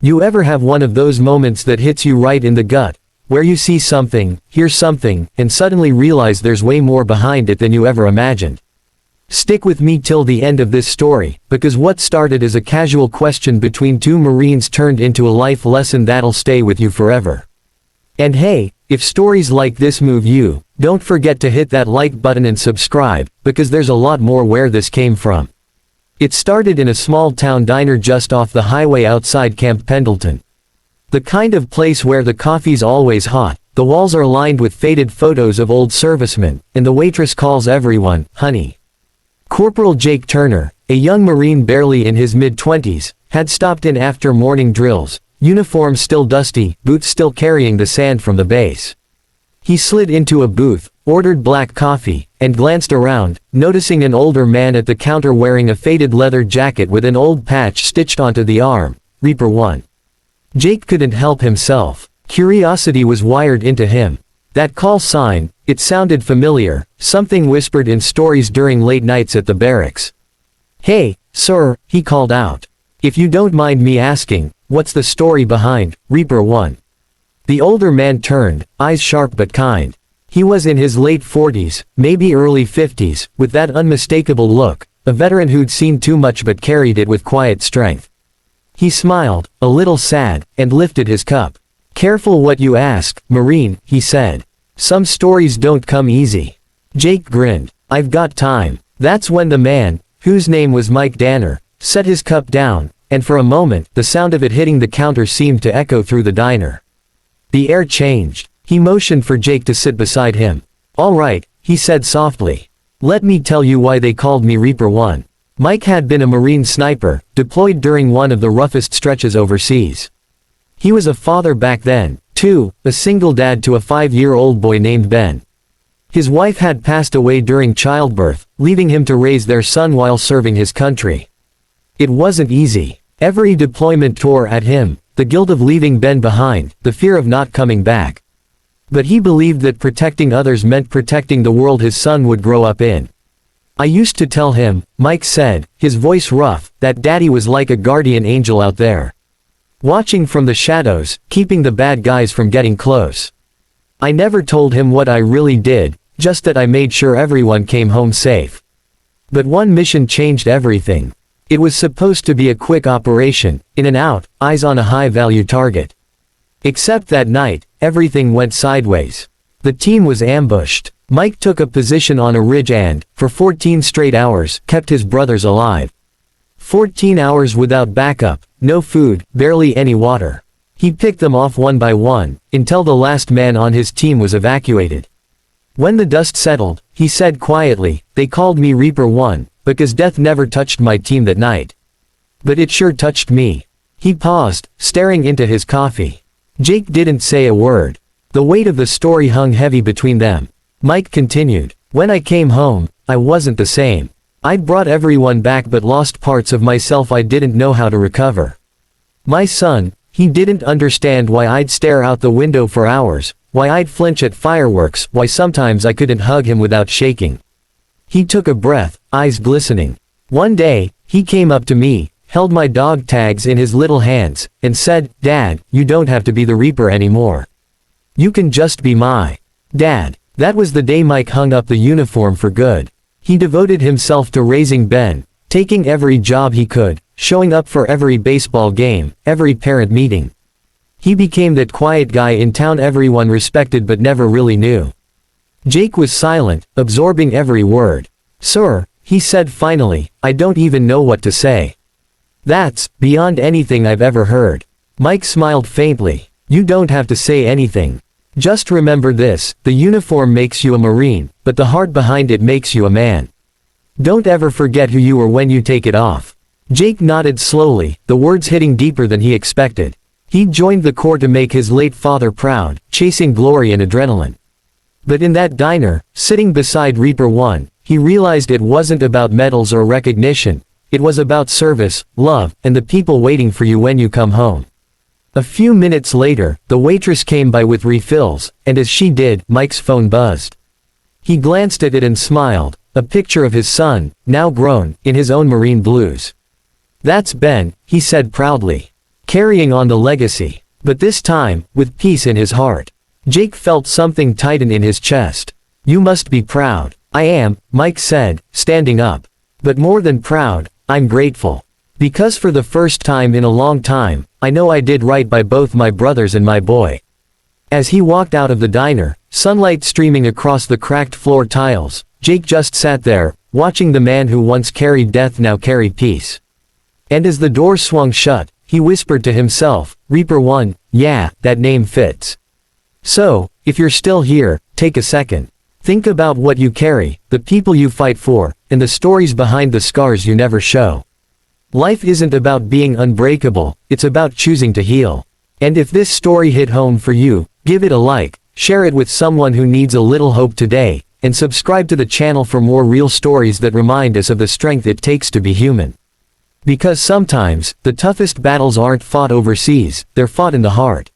You ever have one of those moments that hits you right in the gut, where you see something, hear something, and suddenly realize there's way more behind it than you ever imagined? Stick with me till the end of this story, because what started as a casual question between two Marines turned into a life lesson that'll stay with you forever. And hey, if stories like this move you, don't forget to hit that like button and subscribe, because there's a lot more where this came from. It started in a small town diner just off the highway outside Camp Pendleton. The kind of place where the coffee's always hot, the walls are lined with faded photos of old servicemen, and the waitress calls everyone, honey. Corporal Jake Turner, a young Marine barely in his mid-20s, had stopped in after morning drills, uniform still dusty, boots still carrying the sand from the base. He slid into a booth, ordered black coffee, and glanced around, noticing an older man at the counter wearing a faded leather jacket with an old patch stitched onto the arm, Reaper 1. Jake couldn't help himself. Curiosity was wired into him. That call sign, it sounded familiar, something whispered in stories during late nights at the barracks. Hey, sir, he called out. If you don't mind me asking, what's the story behind Reaper 1? The older man turned, eyes sharp but kind. He was in his late 40s, maybe early 50s, with that unmistakable look, a veteran who'd seen too much but carried it with quiet strength. He smiled, a little sad, and lifted his cup. Careful what you ask, Marine, he said. Some stories don't come easy. Jake grinned. I've got time. That's when the man, whose name was Mike Danner, set his cup down, and for a moment, the sound of it hitting the counter seemed to echo through the diner. The air changed. He motioned for Jake to sit beside him. All right, he said softly. Let me tell you why they called me Reaper 1. Mike had been a Marine sniper, deployed during one of the roughest stretches overseas. He was a father back then, too, a single dad to a 5-year-old boy named Ben. His wife had passed away during childbirth, leaving him to raise their son while serving his country. It wasn't easy. Every deployment tore at him, the guilt of leaving Ben behind, the fear of not coming back. But he believed that protecting others meant protecting the world his son would grow up in. I used to tell him, Mike said, his voice rough, that Daddy was like a guardian angel out there, watching from the shadows, keeping the bad guys from getting close. I never told him what I really did, just that I made sure everyone came home safe. But one mission changed everything. It was supposed to be a quick operation, in and out, eyes on a high-value target. Except that night, everything went sideways. The team was ambushed. Mike took a position on a ridge and, for 14 straight hours, kept his brothers alive. 14 hours without backup, no food, barely any water. He picked them off one by one, until the last man on his team was evacuated. When the dust settled, he said quietly, they called me Reaper 1, because death never touched my team that night. But it sure touched me. He paused, staring into his coffee. Jake didn't say a word. The weight of the story hung heavy between them. Mike continued, when I came home, I wasn't the same. I'd brought everyone back but lost parts of myself I didn't know how to recover. My son, he didn't understand why I'd stare out the window for hours, why I'd flinch at fireworks, why sometimes I couldn't hug him without shaking. He took a breath, eyes glistening. One day, he came up to me, held my dog tags in his little hands, and said, Dad, you don't have to be the Reaper anymore. You can just be my dad. That was the day Mike hung up the uniform for good. He devoted himself to raising Ben, taking every job he could, showing up for every baseball game, every parent meeting. He became that quiet guy in town everyone respected but never really knew. Jake was silent, absorbing every word. Sir, he said finally, I don't even know what to say. That's beyond anything I've ever heard. Mike smiled faintly. You don't have to say anything. Just remember this, the uniform makes you a Marine, but the heart behind it makes you a man. Don't ever forget who you were when you take it off. Jake nodded slowly, the words hitting deeper than he expected. He'd joined the Corps to make his late father proud, chasing glory and adrenaline. But in that diner, sitting beside Reaper 1, he realized it wasn't about medals or recognition, it was about service, love, and the people waiting for you when you come home. A few minutes later, the waitress came by with refills, and as she did, Mike's phone buzzed. He glanced at it and smiled, a picture of his son, now grown, in his own Marine blues. That's Ben, he said proudly. carrying on the legacy. But this time, with peace in his heart. Jake felt something tighten in his chest. You must be proud. I am, Mike said, standing up. But more than proud, I'm grateful. Because for the first time in a long time, I know I did right by both my brothers and my boy. As he walked out of the diner, sunlight streaming across the cracked floor tiles, Jake just sat there, watching the man who once carried death now carry peace. And as the door swung shut, he whispered to himself, Reaper 1, yeah, that name fits. So, if you're still here, take a second. Think about what you carry, the people you fight for, and the stories behind the scars you never show. Life isn't about being unbreakable, it's about choosing to heal. And if this story hit home for you, give it a like, share it with someone who needs a little hope today, and subscribe to the channel for more real stories that remind us of the strength it takes to be human. Because sometimes, the toughest battles aren't fought overseas, they're fought in the heart.